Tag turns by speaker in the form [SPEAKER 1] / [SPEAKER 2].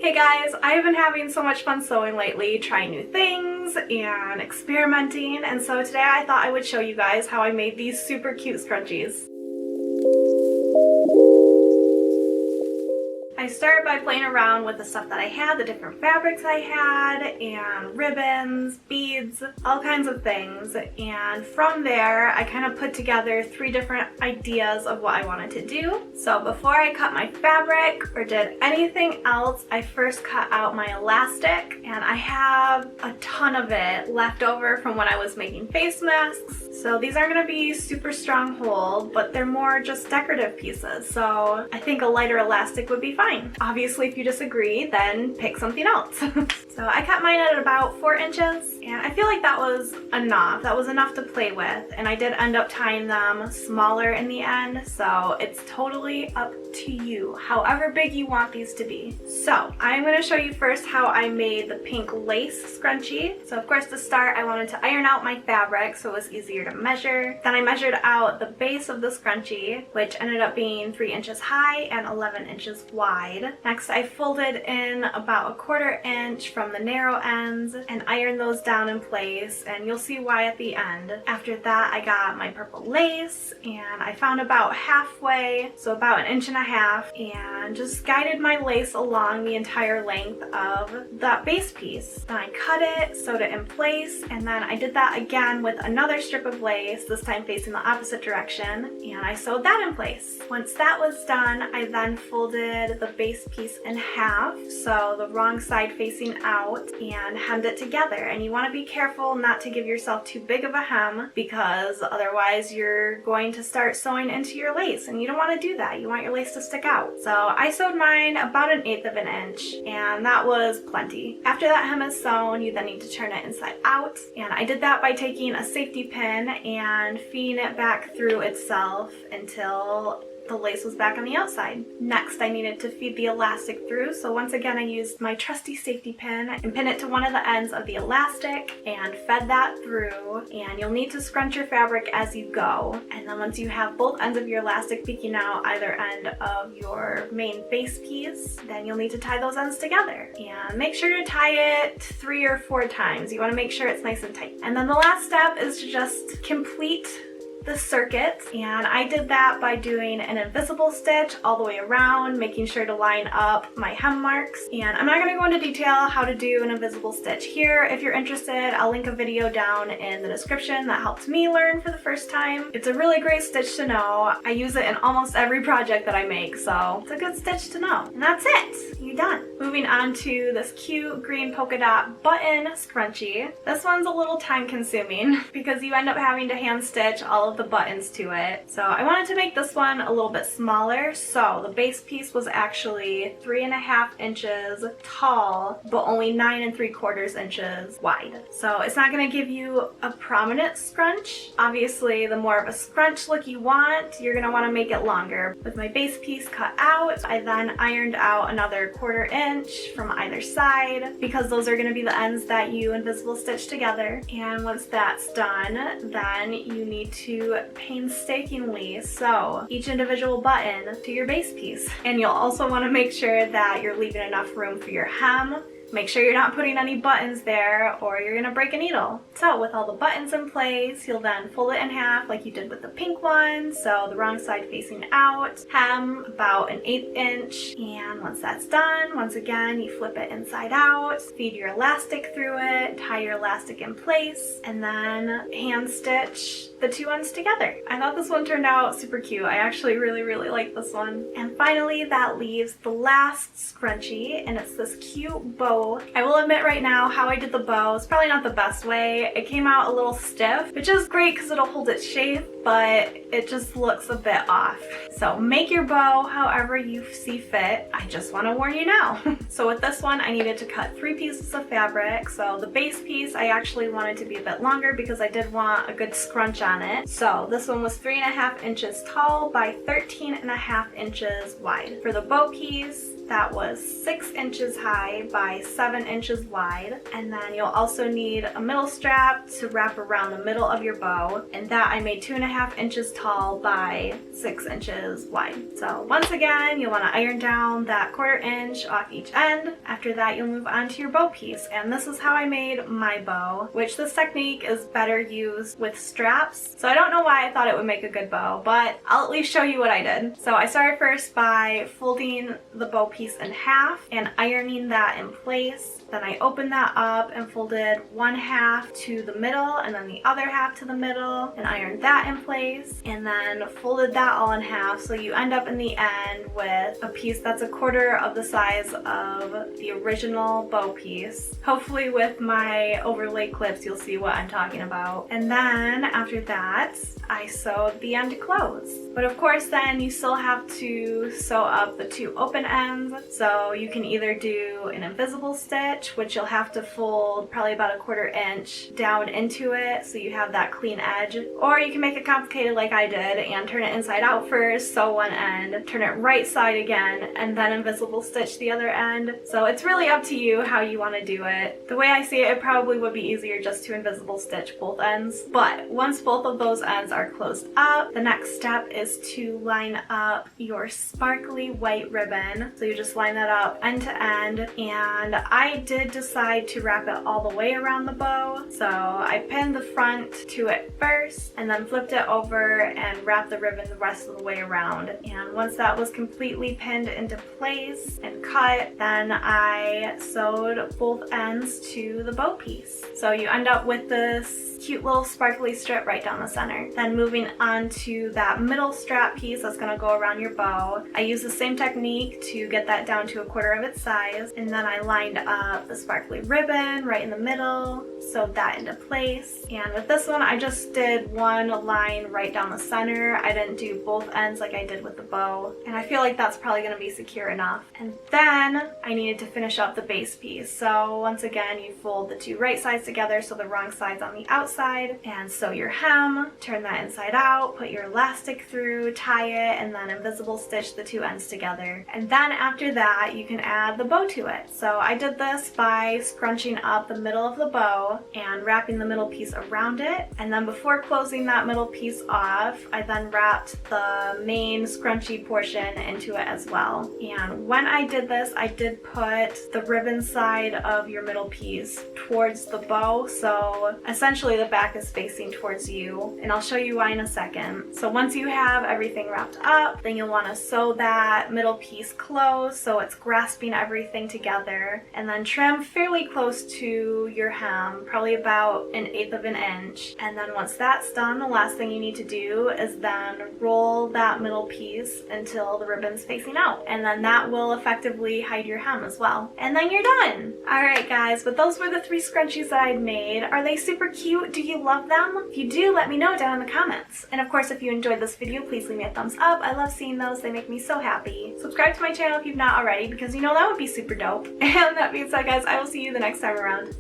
[SPEAKER 1] Hey guys, I've been having so much fun sewing lately, trying new things and experimenting, and so today I thought I would show you guys how I made these super cute scrunchies. I started by playing around with the stuff that I had, the different fabrics I had, and ribbons, beads, all kinds of things. And from there, I kind of put together 3 different ideas of what I wanted to do. So before I cut my fabric or did anything else, I first cut out my elastic, and I have a ton of it left over from when I was making face masks. So these aren't going to be super strong hold, but they're more just decorative pieces. So I think a lighter elastic would be fine. Obviously, if you disagree, then pick something else. So I cut mine at about 4 inches, and I feel like that was enough. That was enough to play with, and I did end up tying them smaller in the end, so it's totally up to you, however big you want these to be. So I'm going to show you first how I made the pink lace scrunchie. So of course, to start, I wanted to iron out my fabric so it was easier to measure. Then I measured out the base of the scrunchie, which ended up being 3 inches high and 11 inches wide. Next, I folded in about 1/4 inch from the narrow ends and ironed those down in place, and you'll see why at the end. After that, I got my purple lace, and I found about halfway, so about 1.5 inches, and just guided my lace along the entire length of that base piece. Then I cut it, sewed it in place, and then I did that again with another strip of lace, this time facing the opposite direction, and I sewed that in place. Once that was done, I then folded the base piece in half, so the wrong side facing out, and hemmed it together. And you want to be careful not to give yourself too big of a hem, because otherwise you're going to start sewing into your lace, and you don't want to do that. You want your lace to stick out. So I sewed mine about 1/8 of an inch, and that was plenty. After that hem is sewn, you then need to turn it inside out, and I did that by taking a safety pin and feeding it back through itself until the lace was back on the outside. Next, I needed to feed the elastic through, so once again I used my trusty safety pin and pinned it to one of the ends of the elastic and fed that through. And you'll need to scrunch your fabric as you go, and then once you have both ends of your elastic peeking out either end of your main base piece, then you'll need to tie those ends together. And make sure to tie it 3 or 4 times. You want to make sure it's nice and tight. And then the last step is to just complete the circuit, and I did that by doing an invisible stitch all the way around, making sure to line up my hem marks. And I'm not going to go into detail how to do an invisible stitch here. If you're interested, I'll link a video down in the description that helped me learn for the first time. It's a really great stitch to know. I use it in almost every project that I make, so it's a good stitch to know. And that's it! You're done. Moving on to this cute green polka dot button scrunchie. This one's a little time consuming because you end up having to hand stitch all of the buttons to it. So I wanted to make this one a little bit smaller, so the base piece was actually 3.5 inches tall, but only 9 3/4 inches wide. So it's not going to give you a prominent scrunch. Obviously, the more of a scrunch look you want, you're going to want to make it longer. With my base piece cut out, I then ironed out another 1/4 inch from either side, because those are going to be the ends that you invisible stitch together. And once that's done, then you need to painstakingly sew each individual button to your base piece. And you'll also want to make sure that you're leaving enough room for your hem. Make sure you're not putting any buttons there or you're gonna break a needle. So with all the buttons in place, you'll then fold it in half like you did with the pink one, so the wrong side facing out, hem about 1/8 inch, and once that's done, once again, you flip it inside out, feed your elastic through it, tie your elastic in place, and then hand stitch the 2 ends together. I thought this one turned out super cute. I actually really like this one. And finally, that leaves the last scrunchie, and it's this cute bow. I will admit right now, how I did the bow is probably not the best way. It came out a little stiff, which is great because it'll hold its shape, but it just looks a bit off. So make your bow however you see fit. I just want to warn you now. So with this one, I needed to cut 3 pieces of fabric. So the base piece, I actually wanted to be a bit longer because I did want a good scrunch on it. So this one was 3.5 inches tall by 13.5 inches wide. For the bow piece, that was 6 inches high by 7 inches wide. And then you'll also need a middle strap to wrap around the middle of your bow, and that I made 2.5 inches tall by 6 inches wide. So once again, you'll want to iron down that 1/4 inch off each end. After that, you'll move on to your bow piece, and this is how I made my bow, which this technique is better used with straps. So I don't know why I thought it would make a good bow, but I'll at least show you what I did. So I started first by folding the bow piece in half and ironing that in place. Then I opened that up and folded 1/2 to the middle and then the other half to the middle and ironed that in place, and then folded that all in half, so you end up in the end with a piece that's 1/4 of the size of the original bow piece. Hopefully with my overlay clips you'll see what I'm talking about. And then after that I sewed the end closed. But of course then you still have to sew up the 2 open ends, so you can either do an invisible stitch, which you'll have to fold probably about 1/4 inch down into it so you have that clean edge, or you can make it complicated like I did and turn it inside out first, sew one end, turn it right side again, and then invisible stitch the other end. So it's really up to you how you want to do it. The way I see it, it probably would be easier just to invisible stitch both ends, but once both of those ends are closed up, the next step is to line up your sparkly white ribbon. So you just line that up end to end, and I did decide to wrap it all the way around the bow. So I pinned the front to it first and then flipped it over and wrapped the ribbon the rest of the way around. And once that was completely pinned into place and cut, then I sewed both ends to the bow piece. So you end up with this cute little sparkly strip right down the center. Then moving on to that middle strap piece that's going to go around your bow, I used the same technique to get that down to 1/4 of its size, and then I lined up the sparkly ribbon right in the middle, sewed that into place. And with this one I just did one line right down the center. I didn't do both ends like I did with the bow, and I feel like that's probably going to be secure enough. And then I needed to finish up the base piece. So once again you fold the 2 right sides together so the wrong side's on the outside, and sew your hem, turn that inside out, put your elastic through, tie it, and then invisible stitch the 2 ends together. And then after that you can add the bow to it. So I did this by scrunching up the middle of the bow and wrapping the middle piece around it, and then before closing that middle piece off I then wrapped the main scrunchie portion into it as well. And when I did this I did put the ribbon side of your middle piece towards the bow, so essentially the back is facing towards you, and I'll show you why in a second. So once you have everything wrapped up, then you'll want to sew that middle piece closed so it's grasping everything together, and then trim fairly close to your hem, probably about 1/8 of an inch. And then once that's done, the last thing you need to do is then roll that middle piece until the ribbon's facing out, and then that will effectively hide your hem as well. And then you're done! Alright guys, but those were the 3 scrunchies that I'd made. Are they super cute? Do you love them? If you do, let me know down in the comments. And of course, if you enjoyed this video, please leave me a thumbs up. I love seeing those. They make me so happy. Subscribe to my channel if you've not already, because you know that would be super dope. And that being said guys, I will see you the next time around.